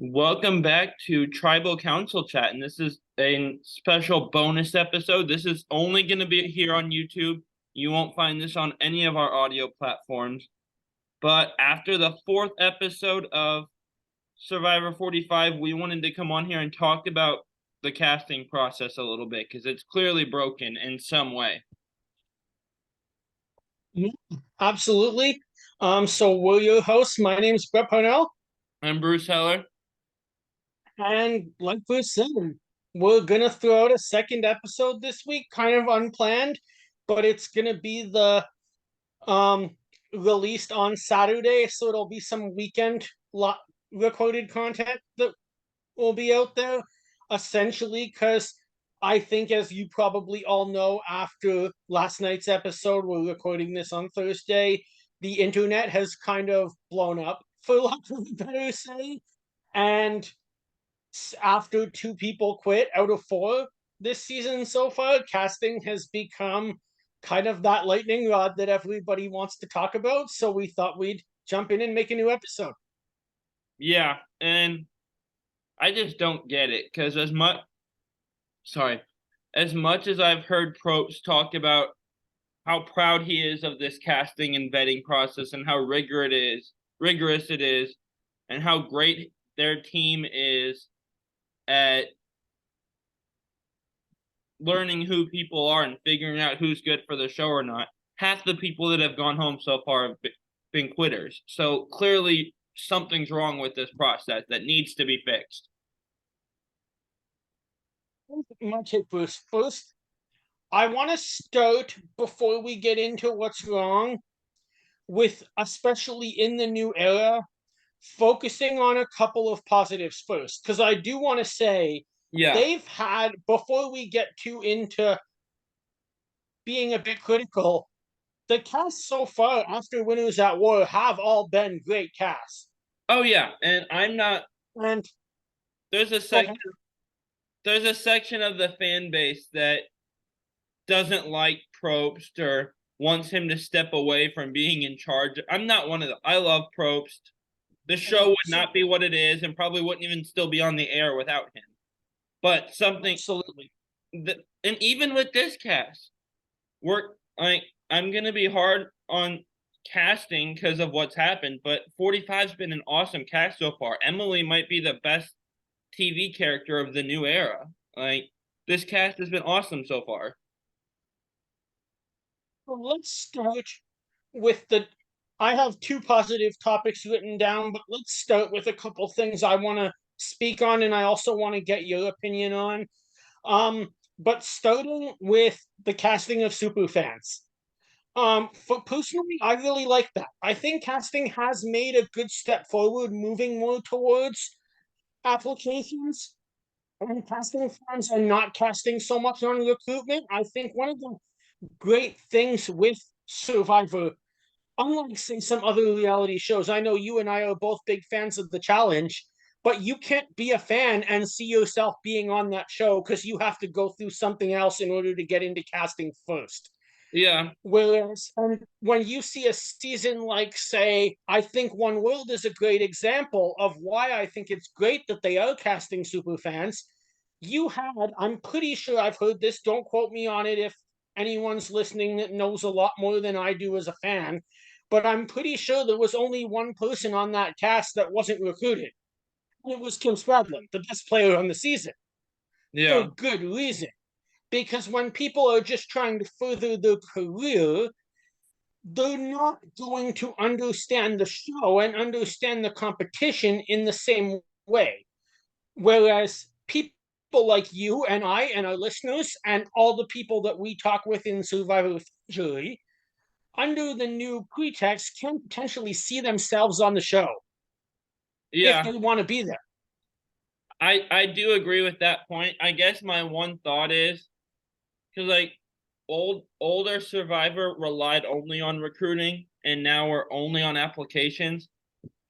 Welcome back to Tribal Council Chat, and this is a special bonus episode. This is only going to be here on YouTube. You won't find this on any of our audio platforms. But after the fourth episode of Survivor 45, we wanted to come on here and talk about the casting process a little bit because it's clearly broken in some way. Yeah, absolutely. So we're your hosts. My name is Brett Parnell, I'm Bruce Heller. and like Bruce said, we're gonna throw out a second episode this week, kind of unplanned, but it's gonna be the um released on Saturday, so it'll be some weekend recorded content that will be out there, essentially, because I think, as you probably all know, after last night's episode, we're recording this on Thursday, the internet has kind of blown up, for lack of a better say. And after two people quit out of four this season so far, casting has become kind of that lightning rod that everybody wants to talk about. So we thought we'd jump in and make a new episode. Yeah, and I just don't get it because as much as I've heard Probst talk about how proud he is of this casting and vetting process and how rigorous it is, and how great their team is at learning who people are and figuring out who's good for the show or not. Half the people that have gone home so far have been quitters. So clearly something's wrong with this process that needs to be fixed. Much it first. I want to start before we get into what's wrong with, especially in the new era, focusing on a couple of positives first. Because I do want to say Yeah. they've had, before we get too into being a bit critical, the casts so far after Winners at War have all been great casts. Oh yeah, and I'm not. And There's a section. There's a section of the fan base that doesn't like Probst or wants him to step away from being in charge. I'm not one of them. I love Probst. The show would not be what it is and probably wouldn't even still be on the air without him. But something absolutely. And even with this cast, I'm gonna be hard on casting because of what's happened, but 45's been an awesome cast so far. Emily might be the best TV character of the new era. This cast has been awesome so far. Well, let's start with the. I have two positive topics written down, but let's start with a couple things I want to speak on, and I also want to get your opinion on. But starting with the casting of superfans. For personally, I really like that. I think casting has made a good step forward, moving more towards applications, and casting firms are not casting so much on recruitment. I think one of the great things with Survivor, unlike, say, some other reality shows, I know you and I are both big fans of The Challenge, but you can't be a fan and see yourself being on that show because you have to go through something else in order to get into casting first. Yeah. Whereas when you see a season like, say, I think One World is a great example of why I think it's great that they are casting super fans. You had, I'm pretty sure I've heard this, don't quote me on it if anyone's listening that knows a lot more than I do as a fan, but I'm pretty sure there was only one person on that cast that wasn't recruited. It was Kim Spradlin, the best player on the season. Yeah. For good reason. Because when people are just trying to further their career, they're not going to understand the show and understand the competition in the same way. Whereas people like you and I and our listeners and all the people that we talk with in Survivor Jury, under the new pretext, can potentially see themselves on the show. Yeah. If they want to be there. I do agree with that point. I guess my one thought is because older Survivor relied only on recruiting and now we're only on applications.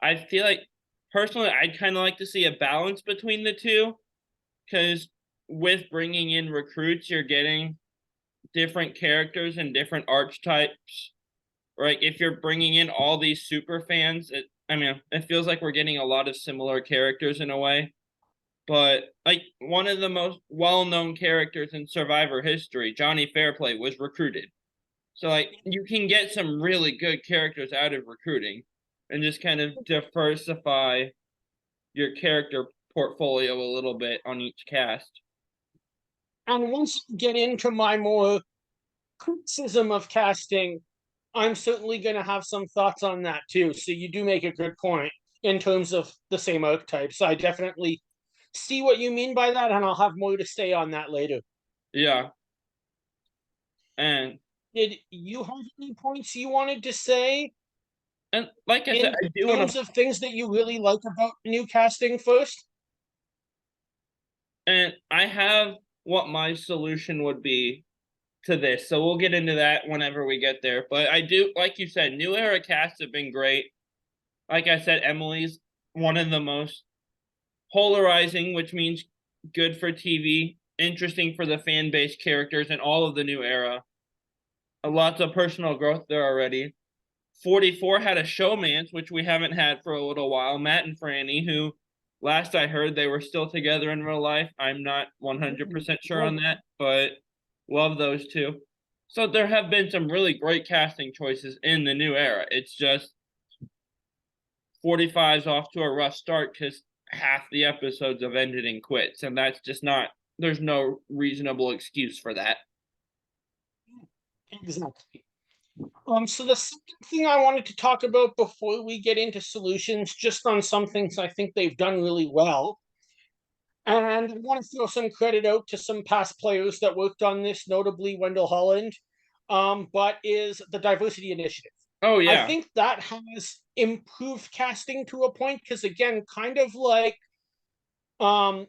I feel like personally I'd kind of like to see a balance between the two because with bringing in recruits you're getting different characters and different archetypes. Right? If you're bringing in all these super fans, I mean, it feels like we're getting a lot of similar characters in a way. But like one of the most well-known characters in Survivor history, Johnny Fairplay, was recruited. So like you can get some really good characters out of recruiting and just kind of diversify your character portfolio a little bit on each cast. And once you get into my more criticism of casting, I'm certainly going to have some thoughts on that too. So you do make a good point in terms of the same archetypes. I definitely see what you mean by that, and I'll have more to say on that later. Yeah. And Did you have any points you wanted to say like I said, in I do want terms to of things that you really like about new casting first? and I have what my solution would be to this. So we'll get into that whenever we get there. But I do, like you said, new era casts have been great. Like I said, Emily's one of the most polarizing, which means good for TV, interesting for the fan base characters and all of the new era. Lots of personal growth there already. 44 had a showmance, which we haven't had for a little while. Matt and Franny, who last I heard they were still together in real life. I'm not 100% sure on that, but love those two. So there have been some really great casting choices in the new era. It's just 45's off to a rough start because half the episodes have ended in quits, and that's just not, there's no reasonable excuse for that. Exactly. So the second thing I wanted to talk about before we get into solutions, just on some things I think they've done really well. And I want to throw some credit out to some past players that worked on this, notably Wendell Holland, but is the diversity initiative. Oh, I yeah. think that has improved casting to a point because, again, kind of like um,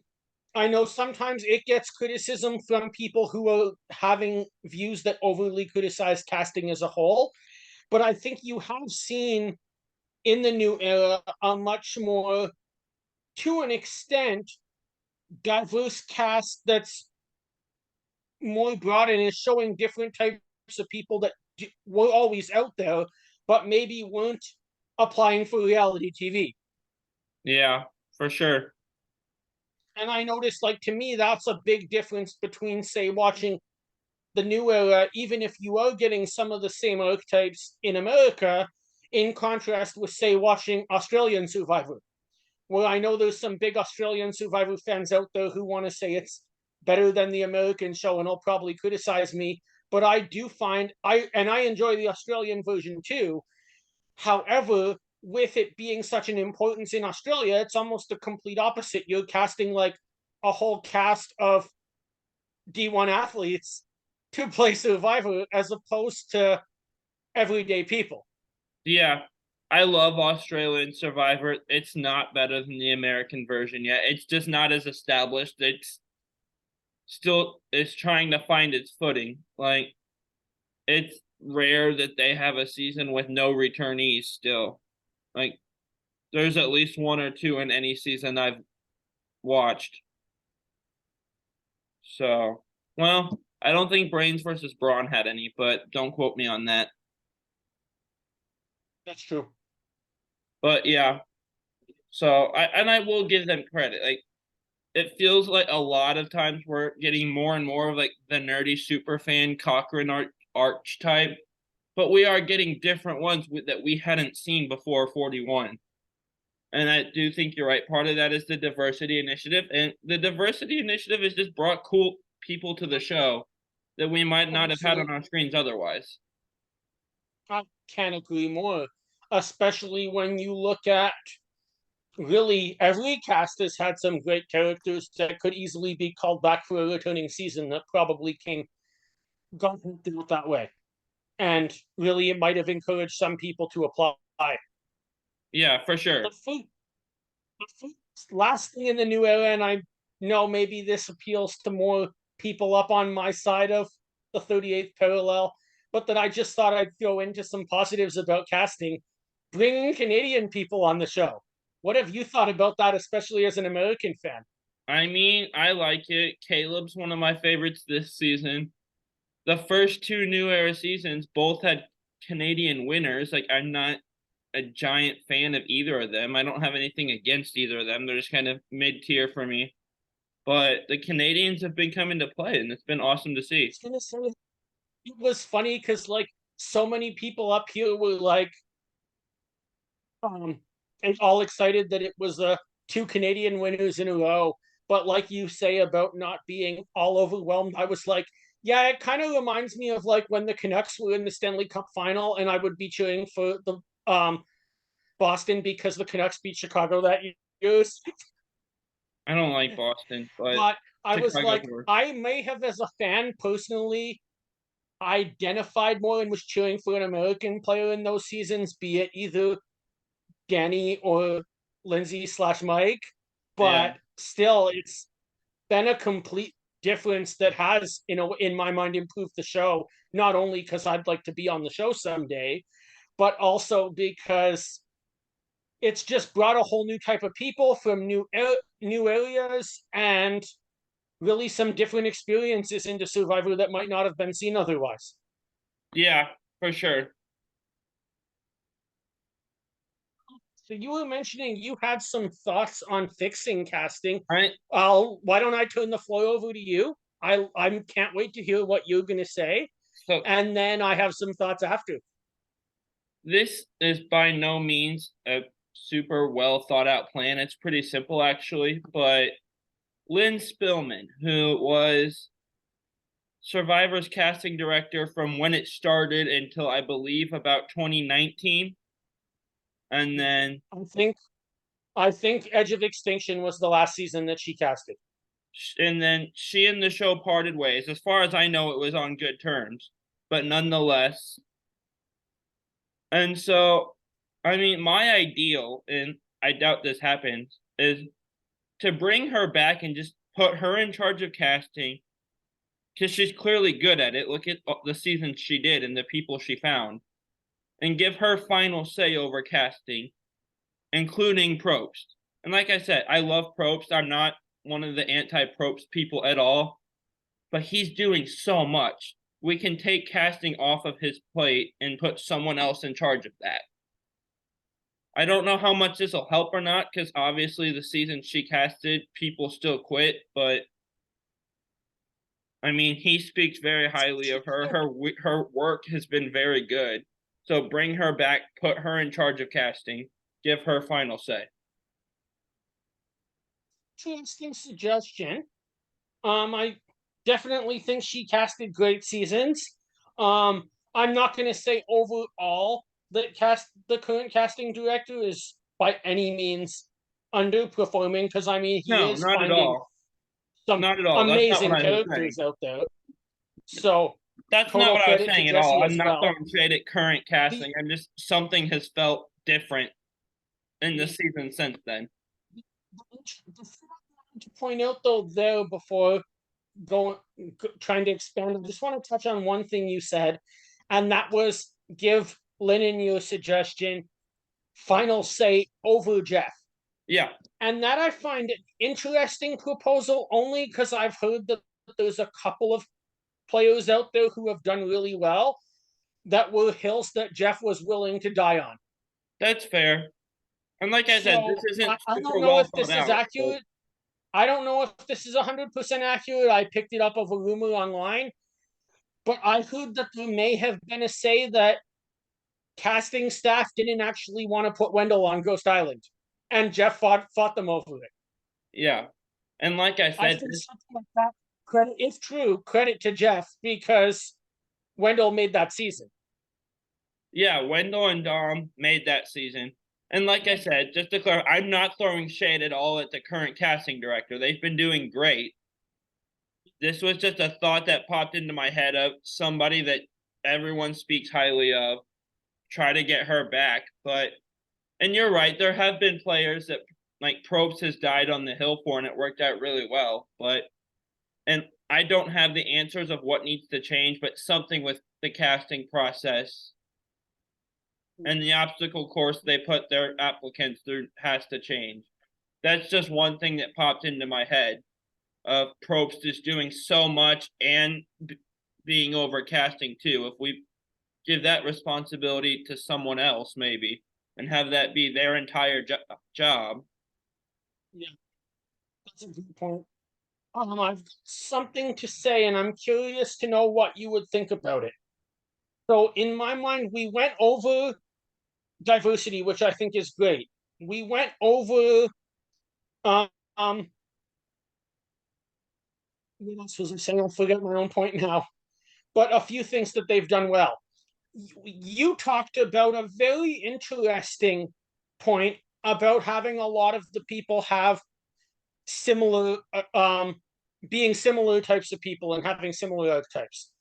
I know sometimes it gets criticism from people who are having views that overly criticize casting as a whole. But I think you have seen in the new era a much more, to an extent, diverse cast that's more broad and is showing different types of people that were always out there, but maybe weren't applying for reality TV. Yeah, for sure. And I noticed, like, to me, that's a big difference between, say, watching the new era, even if you are getting some of the same archetypes in America, in contrast with, say, watching Australian Survivor. Well, I know there's some big Australian Survivor fans out there who want to say it's better than the American show and will probably criticize me. But I do find I enjoy the Australian version too. However, with it being such an importance in Australia, it's almost the complete opposite. You're casting like a whole cast of D1 athletes to play Survivor as opposed to everyday people. Yeah, I love Australian Survivor. It's not better than the American version yet. It's just not as established. It's trying to find its footing. Like it's rare that they have a season with no returnees still. Like there's at least one or two in any season I've watched. So, well, I don't think Brains versus Brawn had any, but don't quote me on that. That's true. But yeah, so I will give them credit. Like it feels like a lot of times we're getting more and more of like the nerdy super fan Cochrane archetype, but we are getting different ones that we hadn't seen before 41. And I do think you're right. Part of that is the diversity initiative, and the diversity initiative has just brought cool people to the show that we might not have had on Absolutely. our screens otherwise. I can't agree more, especially when you look at really every cast has had some great characters that could easily be called back for a returning season that probably came got out that way. And really, it might have encouraged some people to apply. Yeah, for The sure. food, last thing in the new era, and I know maybe this appeals to more people up on my side of the 38th parallel, but that I just thought I'd throw into some positives about casting, bringing Canadian people on the show. What have you thought about that, especially as an American fan? I mean, I like it. Caleb's one of my favorites this season. The first two new era seasons both had Canadian winners. Like I'm not a giant fan of either of them. I don't have anything against either of them. They're just kind of mid-tier for me. But the Canadians have been coming to play, and it's been awesome to see. was gonna say it was funny because like so many people up here were like and all excited that it was two Canadian winners in a row. But like you say about not being all overwhelmed, I was like, yeah, it kind of reminds me of like when the Canucks were in the Stanley Cup final and I would be cheering for the Boston because the Canucks beat Chicago that year. I don't like Boston, but But I was Chicago's like, worse. I may have as a fan personally identified more and was cheering for an American player in those seasons, be it either Danny or Lindsay slash Mike. Yeah. But still, it's been a complete difference that has, you know, in my mind, improved the show. Not only because I'd like to be on the show someday, but also because it's just brought a whole new type of people from new areas and really some different experiences into Survivor that might not have been seen otherwise. Yeah, for sure. So you were mentioning you had some thoughts on fixing casting. I Why don't I turn the floor over to you? I can't wait to hear what you're gonna say, so and then I have some thoughts after. this is by no means a super well thought out plan. It's pretty simple actually, but Lynn Spillman, who was Survivor's casting director from when it started until I believe about 2019, and then I think Edge of Extinction was the last season that she casted. she and the show parted ways. As far as I know, it was on good terms, but nonetheless. And so, I mean, my ideal, and I doubt this happens, is to bring her back and just put her in charge of casting because she's clearly good at it. Look at the seasons she did and the people she found, and give her final say over casting, including Probst. And like I said, I love Probst. I'm not one of the anti-Probst people at all, but he's doing so much. We can take casting off of his plate and put someone else in charge of that. I don't know how much this will help or not, because obviously the season she casted, people still quit, but I mean, he speaks very highly of her. Her work has been very good. So bring her back, put her in charge of casting, give her final say. Interesting suggestion. I definitely think she casted great seasons. I'm not going to say overall that the current casting director is by any means underperforming because I mean he No, is not at finding all. some Not at all. That's not what amazing I was saying. characters out there. So That's not total what I was credit to saying at all. Jesse I'm as not well. throwing shade at current The, casting. I'm just something has felt different in the the, season since then. the thing I wanted to point out though there before going trying to expand, I just want to touch on one thing you said, and that was give Lennon your suggestion final say over Jeff. Yeah, And that I find an interesting proposal only because I've heard that there's a couple of players out there who have done really well that were hills that Jeff was willing to die on. that's fair. And like I said, this So isn't I super don't know well if thought this is out. But accurate. I don't know if this is 100% accurate. I picked it up of a rumor online, but I heard that there may have been a say that casting staff didn't actually want to put Wendell on Ghost Island, and Jeff fought them over it. yeah, and like I I said, think something like that. Credit, if true, credit to Jeff because Wendell made that season. yeah, Wendell and Dom made that season. And like I said, just to clarify, I'm not throwing shade at all at the current casting director. They've been doing great. This was just a thought that popped into my head of somebody that everyone speaks highly of. Try to get her back, but and you're right, there have been players that like Probst has died on the hill for, and it worked out really well. But and I don't have the answers of what needs to change, but something with the casting process and the obstacle course they put their applicants through has to change. That's just one thing that popped into my head. Probst is doing so much and being over casting too. If we give that responsibility to someone else, maybe, and have that be their entire job. Yeah, that's a good point. I've got something to say, and I'm curious to know what you would think about it. So, in my mind, we went over diversity, which I think is great. We went over um, what else was I saying? I'll forget my own point now. But a few things that they've done well. You talked about a very interesting point about having a lot of the people have similar, being similar types of people and having similar archetypes.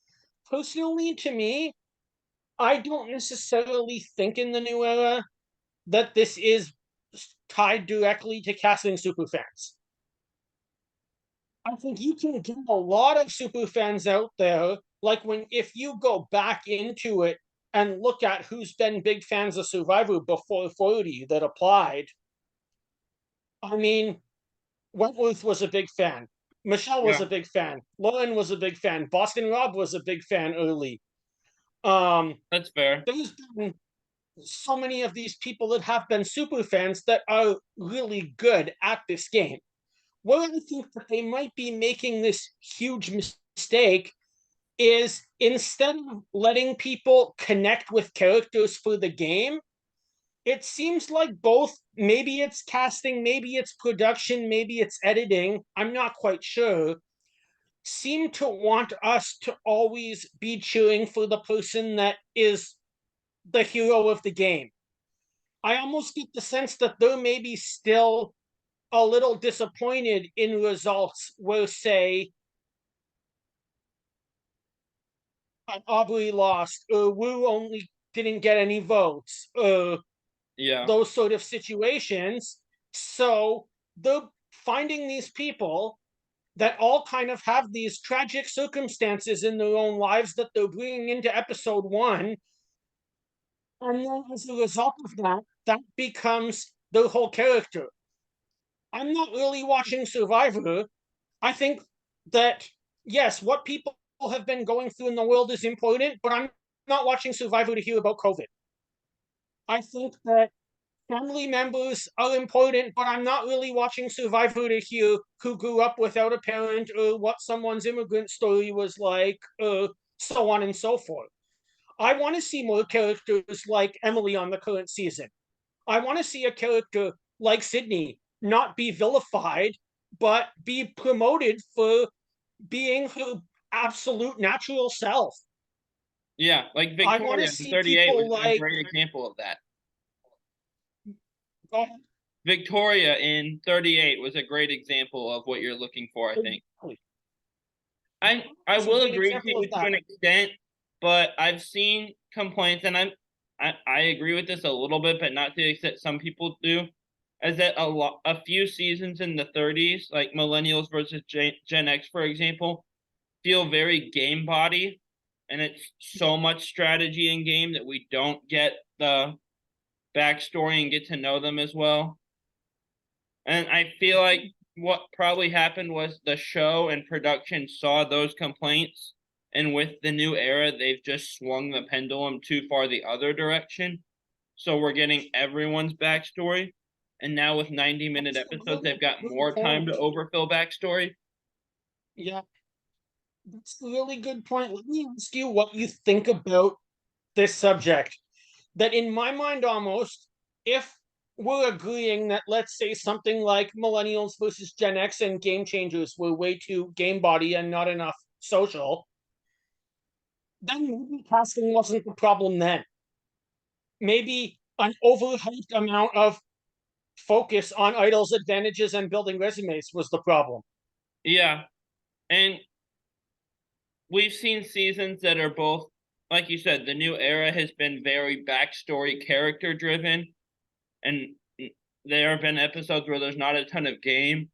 Personally, to me, I don't necessarily think in the new era that this is tied directly to casting superfans. I think you can get a lot of superfans out there. Like when if you go back into it and look at who's been big fans of Survivor before 40 that applied. I mean, Wentworth was a big fan. Michelle was Yeah, a big fan. Lauren was a big fan. Boston Rob was a big fan early. Um, that's fair. there's been so many of these people that have been super fans that are really good at this game. Where I think that they might be making this huge mistake is instead of letting people connect with characters for the game, it seems like both, maybe it's casting, maybe it's production, maybe it's editing, I'm not quite sure, seem to want us to always be cheering for the person that is the hero of the game. I almost get the sense that they're maybe still a little disappointed in results where, say, Aubrey lost, or Wu only didn't get any votes, or Yeah, those sort of situations. So they're finding these people that all kind of have these tragic circumstances in their own lives that they're bringing into episode one. And then as a result of that, that becomes their whole character. I'm not really watching Survivor. I think that, yes, what people have been going through in the world is important, but I'm not watching Survivor to hear about COVID. I think that family members are important, but I'm not really watching Survivor to hear who grew up without a parent or what someone's immigrant story was like, or so on and so forth. I want to see more characters like Emily on the current season. I want to see a character like Sydney not be vilified, but be promoted for being her absolute natural self. yeah. Like I want to Victoria in see 38 was people a like, great example of that. oh, Victoria in 38 was a great example of what you're looking for, I think. I it's a will great agree example to of you to that. an extent, but I've seen complaints, and I agree with this a little bit, but not to the extent some people do, is that a few seasons in the 30s, like Millennials versus Gen X, for example, feel very game body, and it's so much strategy in game that we don't get the backstory and get to know them as well. And I feel like what probably happened was the show and production saw those complaints, and with the new era, they've just swung the pendulum too far the other direction. So we're getting everyone's backstory. And now with 90-minute That's a episodes, they've got more time point. to overfill backstory. Yeah, that's a really good point. Let me ask you what you think about this subject. That in my mind, almost, if we're agreeing that, let's say, something like Millennials versus Gen X and Game Changers were way too game body and not enough social, then maybe casting wasn't the problem then. Maybe an overhyped amount of focus on idols' advantages and building resumes was the problem. Yeah. And we've seen seasons that are both, like you said, the new era has been very backstory character driven. And there have been episodes where there's not a ton of game.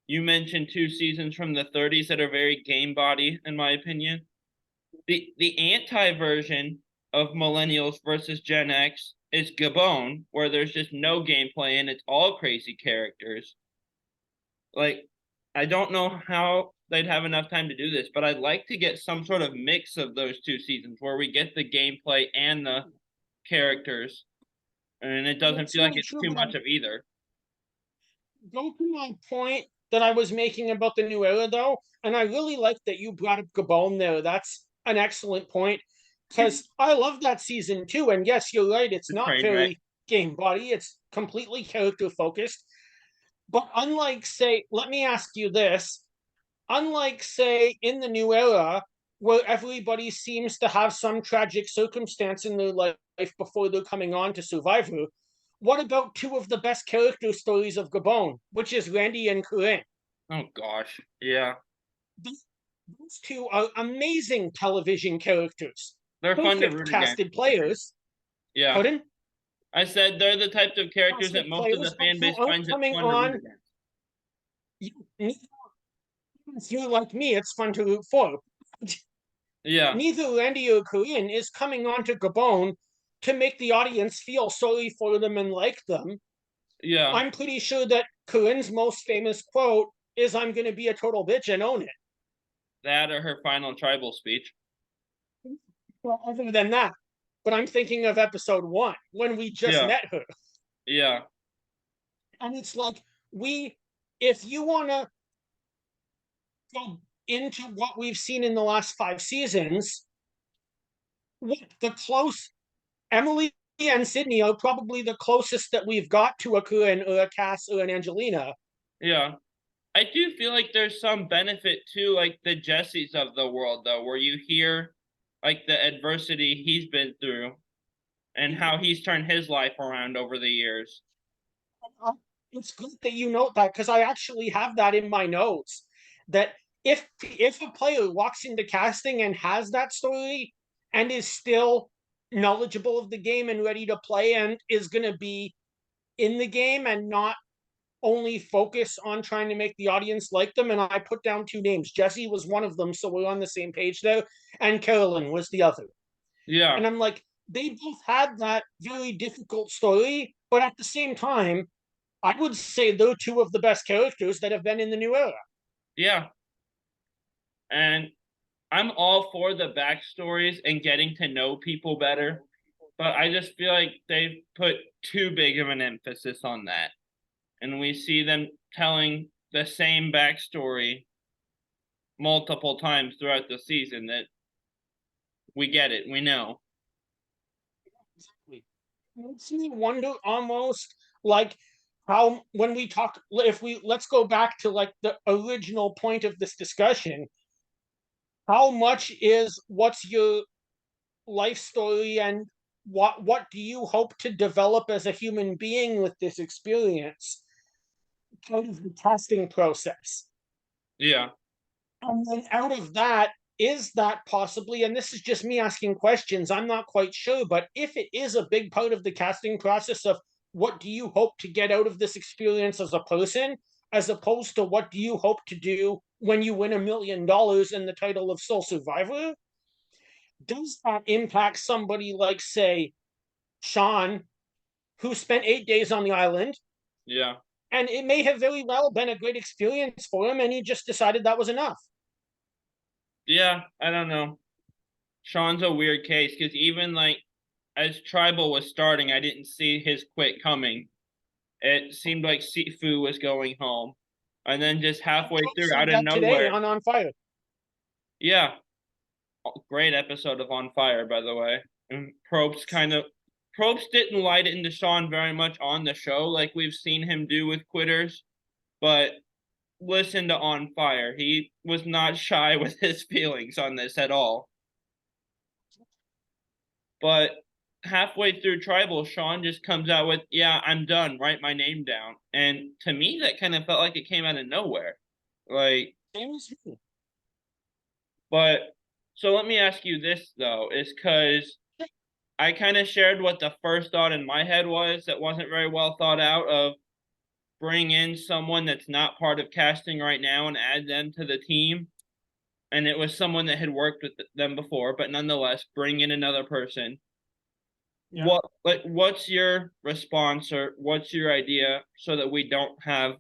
You mentioned two seasons from the 30s that are very game body, in my opinion. The anti version of Millennials versus Gen X is Gabon, where there's just no gameplay and it's all crazy characters. Like, I don't know how they'd have enough time to do this, but I'd like to get some sort of mix of those two seasons where we get the gameplay and the characters. And it doesn't That's feel like really it's true, too but much of either. go to my point that I was making about the new era, though, and I really like that you brought up Gabon there. That's an excellent point because I love that season too. And yes, you're right; it's The not train wreck. very game body; it's completely character focused. But unlike, say, let me ask you this: unlike, say, in the new era, where everybody seems to have some tragic circumstance in their life before they're coming on to Survivor, what about two of the best character stories of Gabon, which is Randy and Corinne? Oh gosh. Yeah. Those two are amazing television characters, They're fun to perfect root against. casted players. Yeah. Pardon? I said they're the types of characters that Casted most of the players, but fan who base aren't finds it coming fun to root on. against. If you're like me, it's fun to root for. Yeah. Neither Randy or Korean is coming on to Gabon to make the audience feel sorry for them and like them. Yeah. I'm pretty sure that Corinne's most famous quote is "I'm gonna be a total bitch and own it." That or her final tribal speech. Well, other than that, but I'm thinking of episode 1 when we just Yeah. met her. Yeah. And it's like, we, if you want to go into what we've seen in the last 5 seasons, what the close Emily and Sydney are probably the closest that we've got to a Corinne or a Cass or an Angelina. Yeah. I do feel like there's some benefit to like the Jessies of the world though, where you hear like the adversity he's been through and how he's turned his life around over the years. It's good that you note that because I actually have that in my notes. That if a player walks into casting and has that story and is still knowledgeable of the game and ready to play and is going to be in the game and not only focus on trying to make the audience like them. And I put down 2 names. Jesse was one of them, so we're on the same page there, and Carolyn was the other. Yeah. And I'm like, they both had that very difficult story, but at the same time, I would say they're two of the best characters that have been in the new era. Yeah. And I'm all for the backstories and getting to know people better, but I just feel like they've put too big of an emphasis on that. And we see them telling the same backstory multiple times throughout the season that we get it, we know. Exactly. It makes me wonder almost like how when we talk, if we let's go back to like the original point of this discussion, how much is what's your life story and what do you hope to develop as a human being with this experience out of the testing process? Yeah. And then out of that, is that possibly, and this is just me asking questions, I'm not quite sure, but if it is a big part of the casting process of what do you hope to get out of this experience as a person, as opposed to what do you hope to do when you win $1 million in the title of Sole Survivor, does that impact somebody like, say, Sean, who spent 8 days on the island? Yeah. And it may have very well been a great experience for him, and he just decided that was enough. Yeah. I don't know. Sean's a weird case because even like as Tribal was starting, I didn't see his quit coming. It seemed like Sifu was going home. And then just halfway Trump through, said out of that today nowhere. on Fire. Yeah. Great episode of On Fire, by the way. And Probst didn't light it into Sean very much on the show, like we've seen him do with Quitters, but listen to On Fire. He was not shy with his feelings on this at all. But halfway through Tribal, Sean just comes out with, "Yeah, I'm done. Write my name down." And to me, that kind of felt like it came out of nowhere. Like, Same as me. but so let me ask you this though, is because I kind of shared what the first thought in my head was that wasn't very well thought out of bring in someone that's not part of casting right now and add them to the team. And it was someone that had worked with them before, but nonetheless, bring in another person. Yeah. What's your response or what's your idea so that we don't have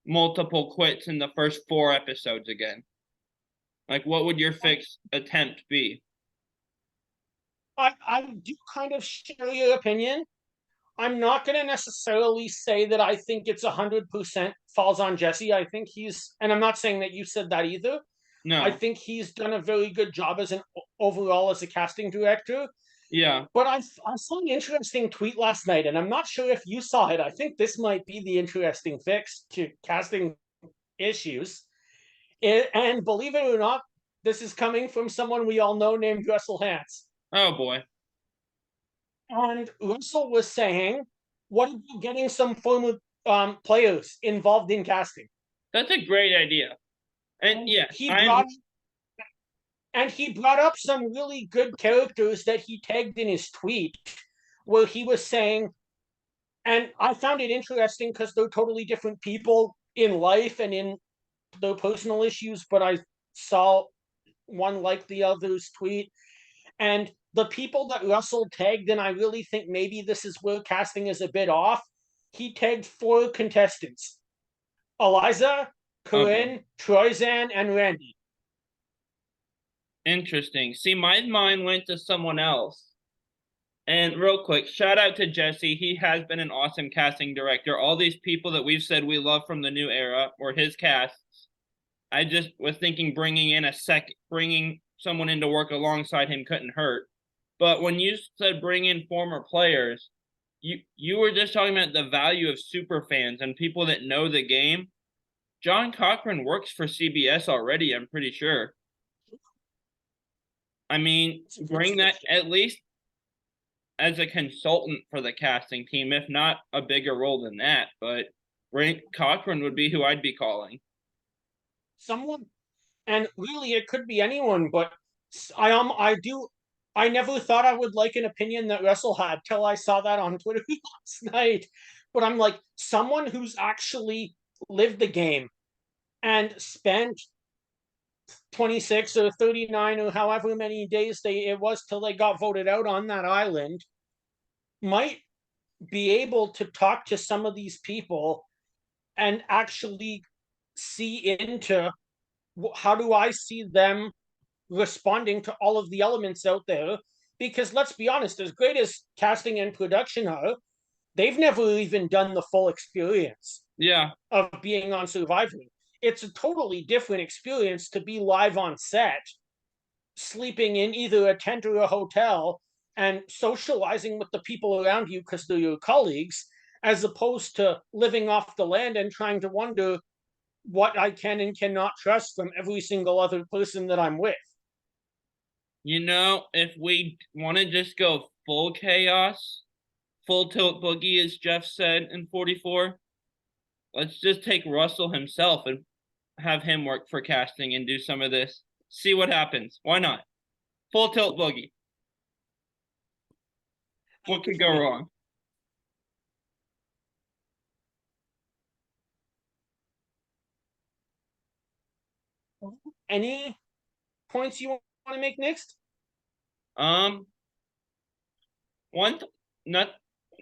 multiple quits in the first 4 episodes again? Like what would your fixed attempt be? I do kind of share your opinion. I'm not going to necessarily say that I think it's 100% falls on Jesse. I think and I'm not saying that you said that either. I No. think he's done a very good job as an overall as a casting director. Yeah. But I saw an interesting tweet last night, and I'm not sure if you saw it. I think this might be the interesting fix to casting issues. And believe it or not, this is coming from someone we all know named Russell Hantz. Oh boy. And Russell was saying, what about getting some former players involved in casting? That's a great idea. And And yeah, he I'm brought up some really good characters that he tagged in his tweet, where he was saying, and I found it interesting because they're totally different people in life and in their personal issues, but I saw one like the other's tweet. And the people that Russell tagged, and I really think maybe this is where casting is a bit off, he tagged 4 contestants: Eliza, oh boy. Corinne, Troyzan, and Randy. Interesting. See, my mind went to someone else. And real quick, shout out to Jesse. He has been an awesome casting director. All these people that we've said we love from the new era were his casts. I just was thinking bringing someone in to work alongside him couldn't hurt. But when you said bring in former players, you were just talking about the value of super fans and people that know the game. John Cochran works for CBS already, I'm pretty sure. I mean, bring that at least as a consultant for the casting team, if not a bigger role than that. But Cochran would be who I'd be calling. Someone, and really it could be anyone, but I never thought I would like an opinion that Russell had till I saw that on Twitter last night. But I'm like, someone who's actually lived the game and spent 26 or 39 or however many days it was till they got voted out on that island might be able to talk to some of these people and actually see into how do I see them responding to all of the elements out there. Because let's be honest, as great as casting and production are, they've never even done the full experience Yeah. of being on Survivor. It's a totally different experience to be live on set, sleeping in either a tent or a hotel, and socializing with the people around you because they're your colleagues, as opposed to living off the land and trying to wonder what I can and cannot trust from every single other person that I'm with. If we want to just go full chaos, full tilt boogie, as Jeff said in 44, let's just take Russell himself and have him work for casting and do some of this. See what happens. Why not? Full tilt boogie. What could go wrong? Any points you want to make next? Um, one, not,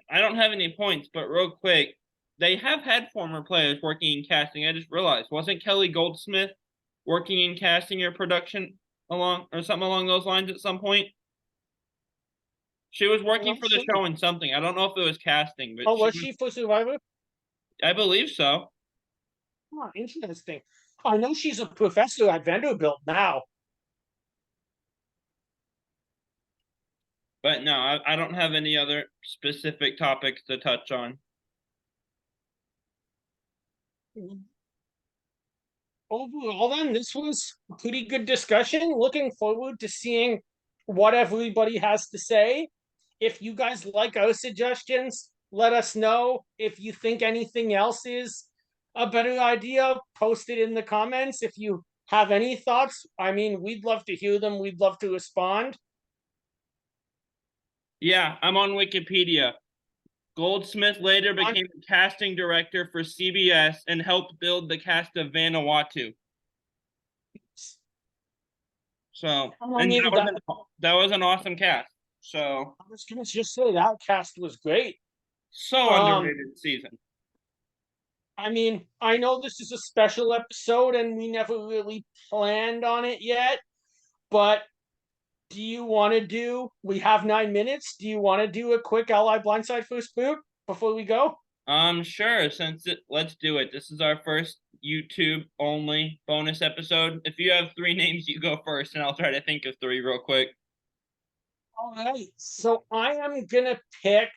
I don't have any points, but real quick, they have had former players working in casting. I just realized, wasn't Kelly Goldsmith working in casting or production or something along those lines at some point? She was working for the show in something. I don't know if it was casting, but was she for Survivor? I believe so. Oh, interesting. I know she's a professor at Vanderbilt now. But no, I don't have any other specific topics to touch on. Overall, then, this was a pretty good discussion. Looking forward to seeing what everybody has to say. If you guys like our suggestions, let us know. If you think anything else is a better idea, post it in the comments. If you have any thoughts, I mean, we'd love to hear them. We'd love to respond. Yeah, I'm on Wikipedia. Goldsmith later became a casting director for CBS and helped build the cast of Vanuatu. So, and that was an awesome cast. So, I was gonna just say that cast was great. So underrated season. I mean, I know this is a special episode and we never really planned on it yet, but do you want to do? We have 9 minutes. Do you want to do a quick ally blindside first boot before we go? Sure. Let's do it. This is our first YouTube only bonus episode. If you have three names, you go first, and I'll try to think of three real quick. All right. So I am gonna pick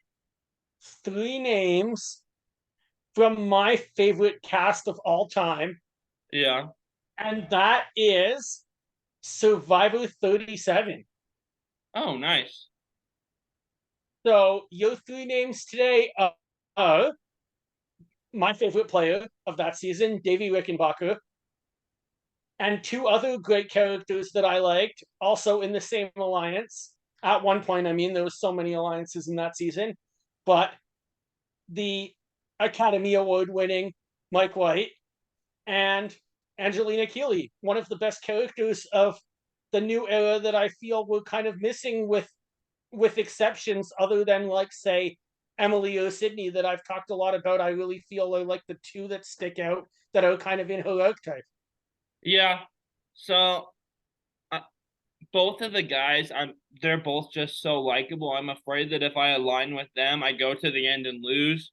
three names from my favorite cast of all time, Yeah. and that is Survivor 37. Oh, nice. So your three names today are my favorite player of that season, Davey Rickenbacker, and two other great characters that I liked, also in the same alliance. At one point, I mean, there was so many alliances in that season, but the Academy Award winning Mike White and Angelina Keeley, one of the best characters of the new era that I feel we're kind of missing with exceptions other than like say Emily or Sydney that I've talked a lot about. I really feel are like the two that stick out that are kind of in her archetype. Yeah. So uh, both of the guys, they're both just so likable. I'm afraid that if I align with them, I go to the end and lose.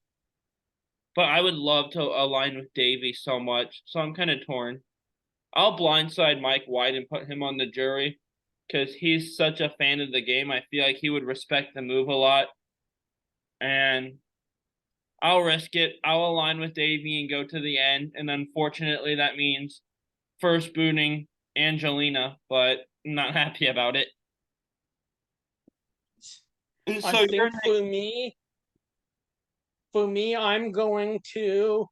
But I would love to align with Davey so much, so I'm kind of torn. I'll blindside Mike White and put him on the jury because he's such a fan of the game. I feel like he would respect the move a lot, and I'll risk it. I'll align with Davey and go to the end. And unfortunately, that means first booting Angelina, but I'm not happy about it. I So you're think for me, I'm going to.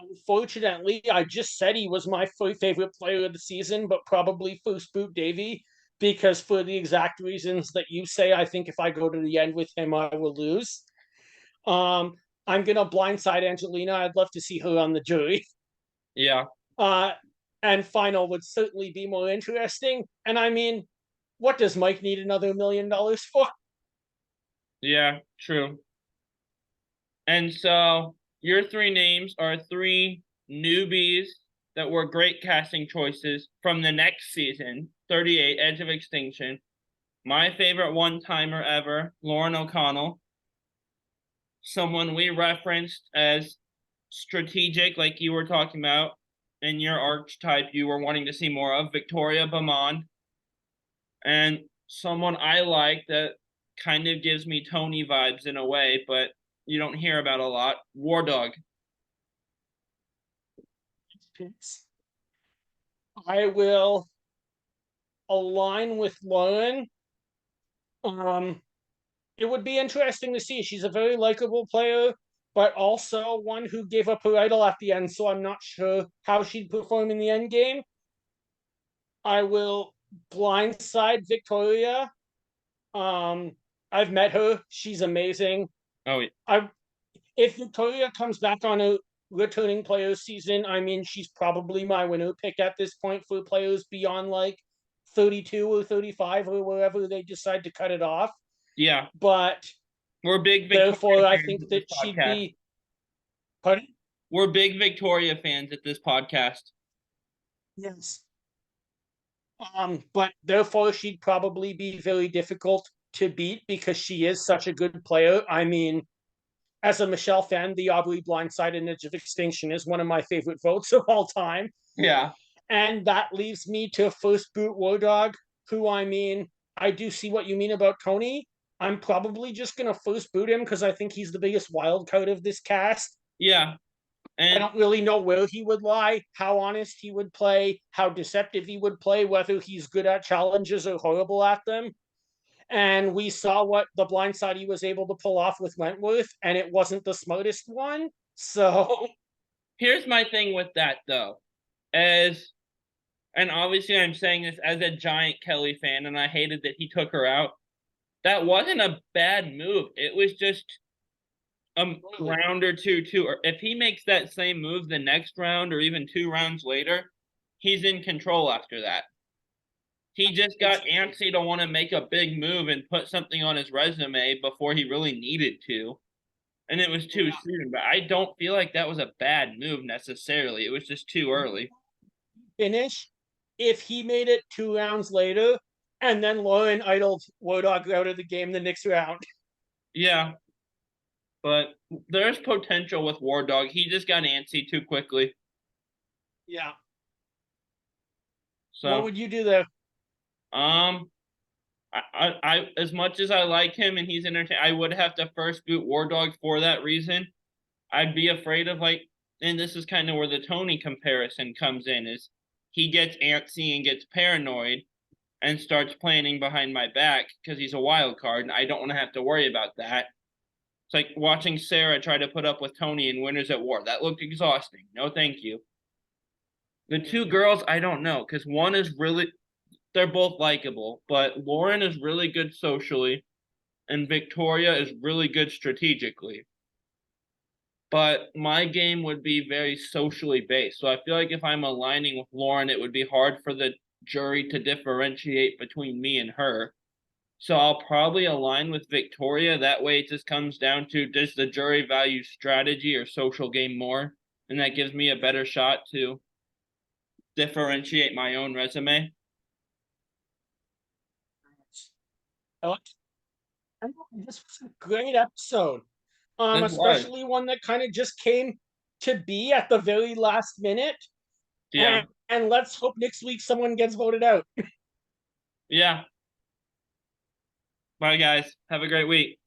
Unfortunately, I just said he was my favorite player of the season, but probably first boot Davey because for the exact reasons that you say, I think if I go to the end with him, I will lose. Um, I'm gonna blindside Angelina. I'd love to see her on the jury. yeah, Uh, and final would certainly be more interesting. And I mean, what does Mike need another $1 million for? yeah, true. And so your three names are three newbies that were great casting choices from the next season, 38, Edge of Extinction. My favorite one-timer ever, Lauren O'Connell. Someone we referenced as strategic, like you were talking about in your archetype you were wanting to see more of, Victoria Beaumont. And someone I like that kind of gives me Tony vibes in a way, but you don't hear about a lot, War Dog. I will align with Lauren. It would be interesting to see. She's a very likable player, but also one who gave up her idol at the end. So I'm not sure how she'd perform in the end game. I will blindside Victoria. Um, I've met her. She's amazing. Oh, yeah. I If Victoria comes back on a returning players season, I mean she's probably my winner pick at this point for players beyond like 32 or 35 or wherever they decide to cut it off. Yeah. But We're big therefore, Victoria I fans think at this that she'd podcast. be. Pardon? We're big Victoria fans at this podcast. Yes. But therefore, she'd probably be very difficult to beat because she is such a good player. I mean, as a Michelle fan, the Aubrey Blindside and Edge of Extinction is one of my favorite votes of all time. Yeah. And that leaves me to first boot War Dog, who I mean, I do see what you mean about Tony. I'm probably just gonna first boot him because I think he's the biggest wild card of this cast. Yeah. I And don't really know where he would lie, how honest he would play, how deceptive he would play, whether he's good at challenges or horrible at them. And we saw what the blind side he was able to pull off with Wentworth, and it wasn't the smartest one. So here's my thing with that though. As and obviously I'm saying this as a giant Kelly fan, and I hated that he took her out. That wasn't a bad move. It was just a round or two. Or if he makes that same move the next round or even 2 rounds later, he's in control after that. He just got antsy to want to make a big move and put something on his resume before he really needed to. And it was too soon. But I don't feel like that was a bad move necessarily. It was just too early. finish if he made it 2 rounds later, and then Lauren idled War Dog out of the game the next round. Yeah, but there's potential with War Dog. He just got antsy too quickly. Yeah. What So, would you do there? um, I as much as I like him and he's entertaining, I would have to first boot War Dog for that reason. I'd be afraid of like, and this is kind of where the Tony comparison comes in, is he gets antsy and gets paranoid and starts planning behind my back because he's a wild card, and I don't want to have to worry about that. It's like watching Sarah try to put up with Tony in Winners at War. That looked exhausting. No, thank you. The two girls, I don't know, because one is really, they're both likable, but Lauren is really good socially, and Victoria is really good strategically. But my game would be very socially based. So I feel like if I'm aligning with Lauren, it would be hard for the jury to differentiate between me and her. So I'll probably align with Victoria. That way it just comes down to, does the jury value strategy or social game more? And that gives me a better shot to differentiate my own resume. I This was a great episode. This was. Especially one that kind of just came to be at the very last minute. Yeah. And let's hope next week someone gets voted out. Yeah. Bye, guys. Have a great week.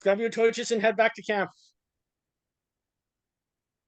Grab your torches and head back to camp.